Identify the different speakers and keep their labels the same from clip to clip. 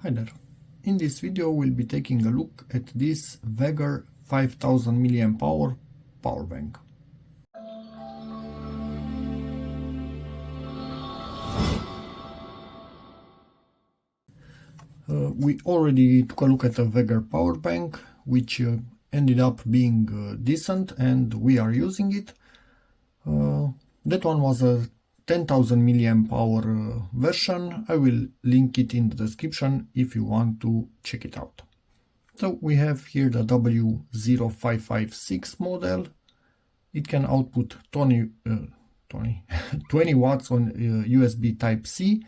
Speaker 1: Hi there. In this video we'll be taking a look at this VEGER 5000 mAh power bank. We already took a look at a VEGER power bank which ended up being decent and we are using it. That one was a 10,000 mAh version. I will link it in the description if you want to check it out. So we have here the W0556 model. It can output 20 watts on USB Type-C,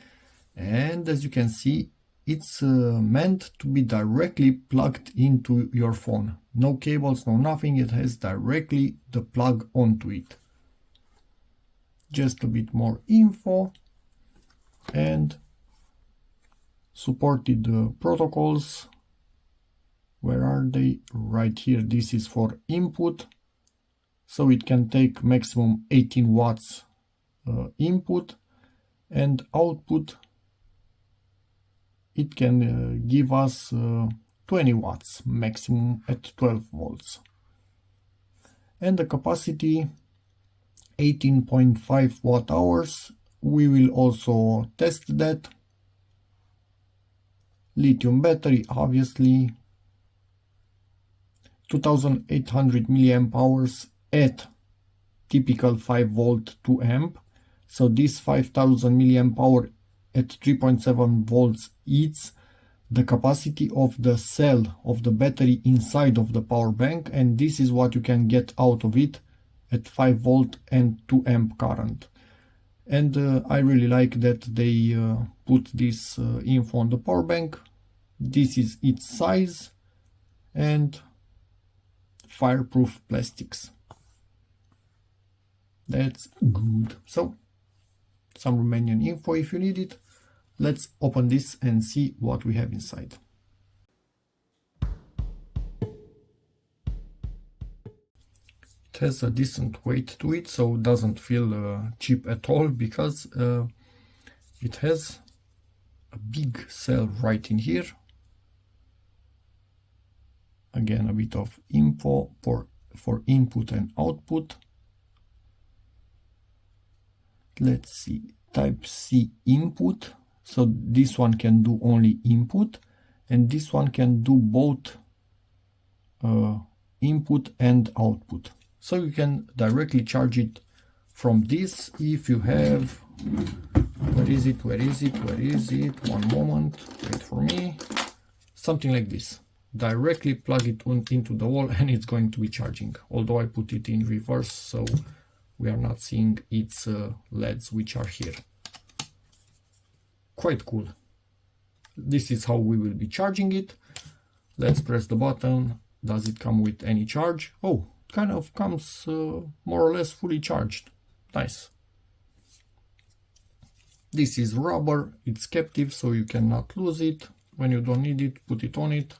Speaker 1: and as you can see, it's meant to be directly plugged into your phone. No cables, no nothing, it has directly the plug onto it. Just a bit more info and supported protocols. Where are they? Right here. This is for input, so it can take maximum 18 watts input, and output it can give us 20 watts maximum at 12 volts, and the capacity 18.5 watt hours. We will also test that. Lithium battery, obviously. 2800 mAh at typical 5 volt 2 amp. So this 5000 mAh at 3.7 volts is the capacity of the cell of the battery inside of the power bank, and this is what you can get out of it at 5 volt and 2 amp current. And I really like that they put this info on the power bank. This is its size and fireproof plastics. That's good. So some Romanian info if you need it. Let's open this and see what we have inside. It has a decent weight to it, so it doesn't feel cheap at all, because it has a big cell right in here. Again, a bit of info for input and output. Let's see, Type-C input. So this one can do only input, and this one can do both input and output. So you can directly charge it from this if you have, where is it, one moment, wait for me, something like this. Directly plug it into the wall and it's going to be charging, although I put it in reverse so we are not seeing its LEDs which are here. Quite cool. This is how we will be charging it. Let's press the button. Does it come with any charge? Oh, it kind of comes more or less fully charged. Nice. This is rubber, it's captive, so you cannot lose it. When you don't need it, put it on it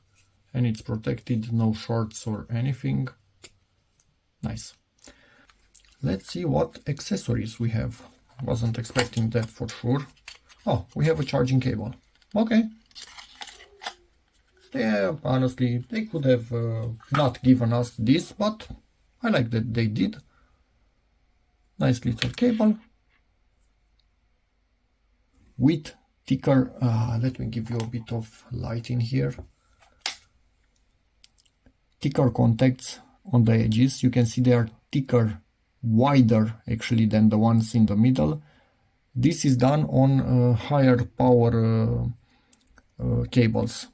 Speaker 1: and it's protected, no shorts or anything. Nice. Let's see what accessories we have. Wasn't expecting that for sure. Oh, we have a charging cable. Okay. Yeah, honestly, they could have not given us this, but I like that they did. Nice little cable. With thicker, let me give you a bit of light in here. Thicker contacts on the edges. You can see they are thicker, wider actually than the ones in the middle. This is done on higher power cables.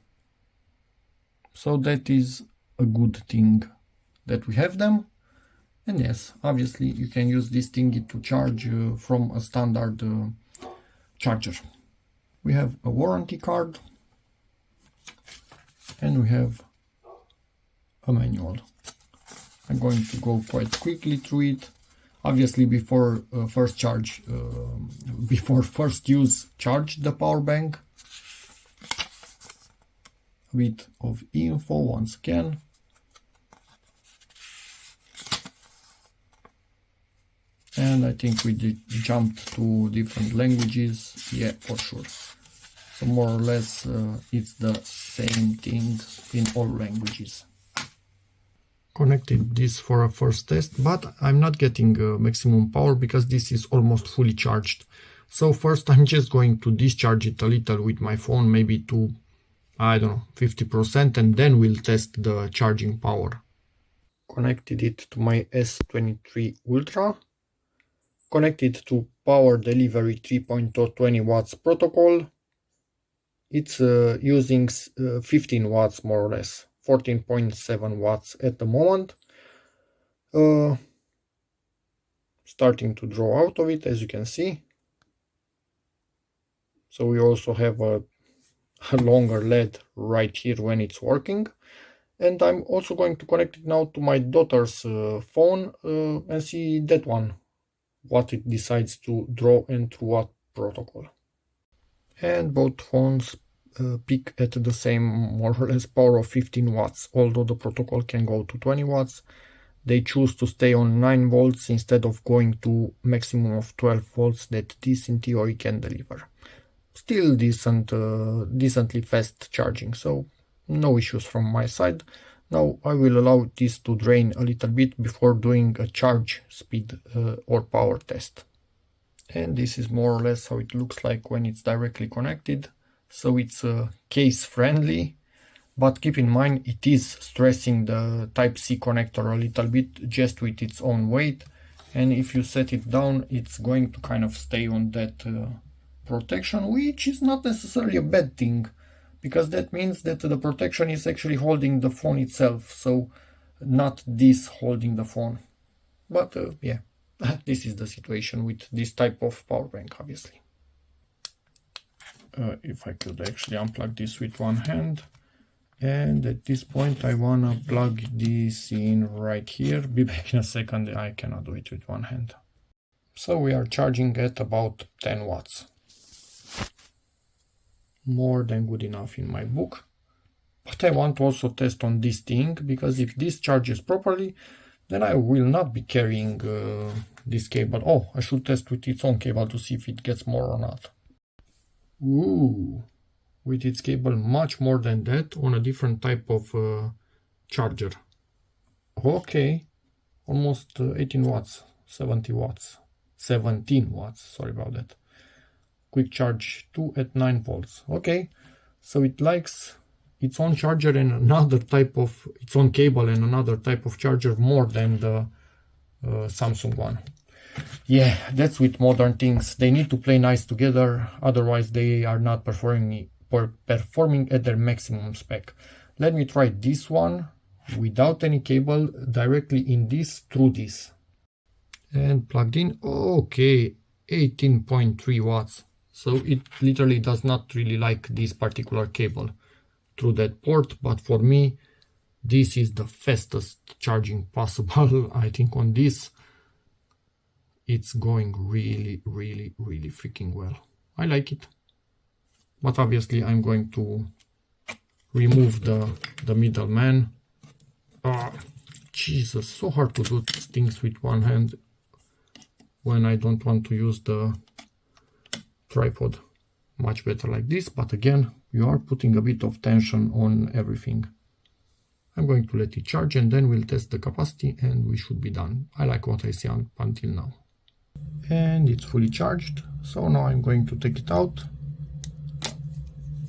Speaker 1: So that is a good thing that we have them. And yes, obviously you can use this thing to charge from a standard charger. We have a warranty card and we have a manual. I'm going to go quite quickly through it. Obviously, before first use, charge the power bank. A bit of info once again. And I think we jumped to different languages. Yeah, for sure. So more or less it's the same thing in all languages. Connected this for a first test, but I'm not getting maximum power because this is almost fully charged. So first I'm just going to discharge it a little with my phone, maybe to, I don't know, 50%, and then we'll test the charging power. Connected it to my S23 Ultra. Connected to power delivery 3.0 20 watts protocol. It's using 15 watts more or less, 14.7 watts at the moment. Starting to draw out of it, as you can see. So we also have a longer LED right here when it's working. And I'm also going to connect it now to my daughter's phone and see that one, what it decides to draw and through what protocol. And both phones peak at the same more or less power of 15 watts, although the protocol can go to 20 watts. They choose to stay on 9 volts instead of going to maximum of 12 volts that this in theory can deliver. Still decently fast charging, so no issues from my side. Now I will allow this to drain a little bit before doing a charge speed or power test. And this is more or less how it looks like when it's directly connected. So it's case friendly, but keep in mind it is stressing the Type-C connector a little bit just with its own weight. And if you set it down, it's going to kind of stay on that protection, which is not necessarily a bad thing, because that means that the protection is actually holding the phone itself, so not this holding the phone. But yeah, this is the situation with this type of power bank, obviously. If I could actually unplug this with one hand. And at this point I wanna plug this in right here. Be back in a second, I cannot do it with one hand. So we are charging at about 10 watts. More than good enough in my book. But I want to also test on this thing, because if this charges properly, then I will not be carrying this cable. Oh, I should test with its own cable to see if it gets more or not. Ooh, with its cable much more than that on a different type of charger. Okay, almost 18 watts, 17 watts, sorry about that. Quick charge 2 at 9 volts. Okay, so it likes its own charger and another type of, its own cable and another type of charger more than the Samsung one. Yeah, that's with modern things. They need to play nice together, otherwise they are not performing at their maximum spec. Let me try this one without any cable, directly in this through this. And plugged in. Okay, 18.3 watts. So it literally does not really like this particular cable through that port, but for me this is the fastest charging possible. I think on this it's going really freaking well. I like it, but obviously I'm going to remove the middleman. Jesus, so hard to do things with one hand when I don't want to use the tripod. Much better like this, but again, you are putting a bit of tension on everything. I'm going to let it charge and then we'll test the capacity and we should be done. I like what I see until now. And it's fully charged, so now I'm going to take it out.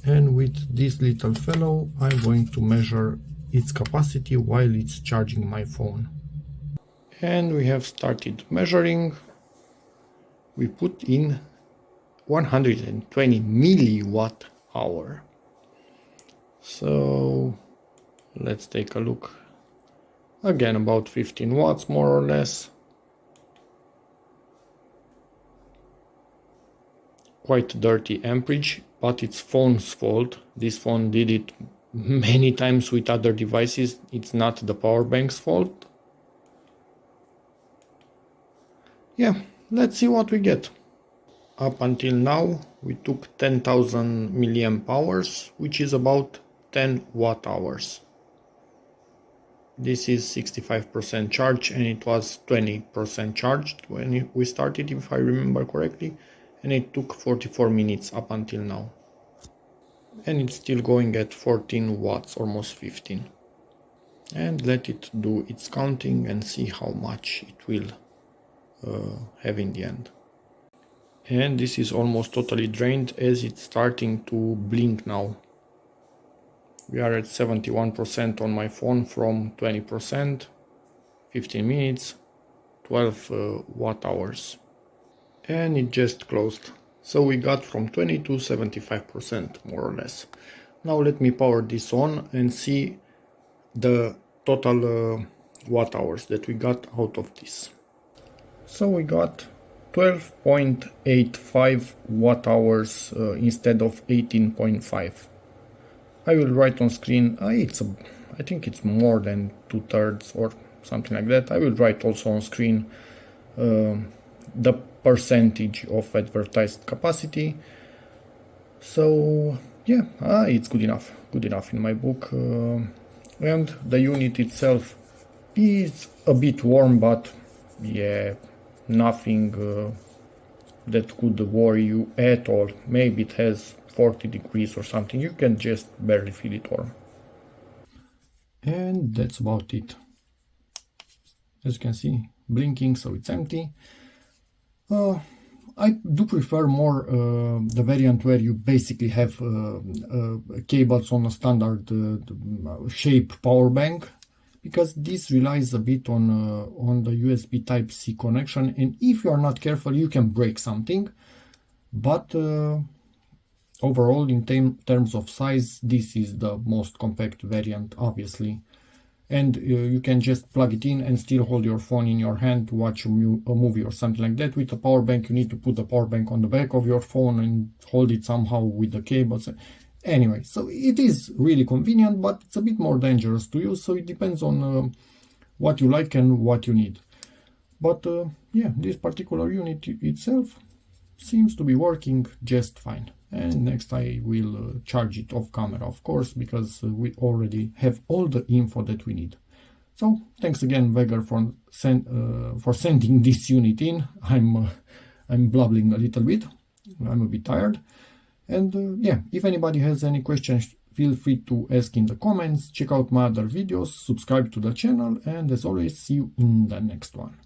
Speaker 1: And with this little fellow, I'm going to measure its capacity while it's charging my phone. And we have started measuring. We put in 120 milliwatt hour. So let's take a look. Again, about 15 watts more or less. Quite dirty amperage, but it's phone's fault. This phone did it many times with other devices. It's not the power bank's fault. Yeah, let's see what we get. Up until now, we took 10,000 milliamp hours, which is about 10 watt hours. This is 65% charged, and it was 20% charged when we started, if I remember correctly, and it took 44 minutes up until now. and it's still going at 14 watts, almost 15. And let it do its counting and see how much it will have in the end. And this is almost totally drained as it's starting to blink now. We are at 71% on my phone from 20%, 15 minutes, 12 watt hours. And it just closed. So we got from 20 to 75% more or less. Now let me power this on and see the total watt hours that we got out of this. So we got 12.85 watt hours instead of 18.5. I will write on screen, I think it's more than 2/3 or something like that. I will write also on screen the percentage of advertised capacity. So yeah, it's good enough in my book. And the unit itself is a bit warm, but yeah, nothing that could worry you at all. Maybe it has 40 degrees or something, you can just barely feel it warm. And that's about it. As you can see, blinking, so it's empty. I do prefer more the variant where you basically have cables on a standard shape power bank, because this relies a bit on the USB Type-C connection, and if you are not careful you can break something. But overall, in terms of size, this is the most compact variant, obviously. And you can just plug it in and still hold your phone in your hand to watch a movie or something like that. With a power bank, you need to put the power bank on the back of your phone and hold it somehow with the cables. Anyway, so it is really convenient, but it's a bit more dangerous to use, so it depends on what you like and what you need. But yeah, this particular unit itself seems to be working just fine. And next I will charge it off camera, of course, because we already have all the info that we need. So thanks again, VEGER, for sending this unit in. I'm blabbling a little bit. I'm a bit tired. And yeah, if anybody has any questions, feel free to ask in the comments. Check out my other videos, subscribe to the channel, and as always, see you in the next one.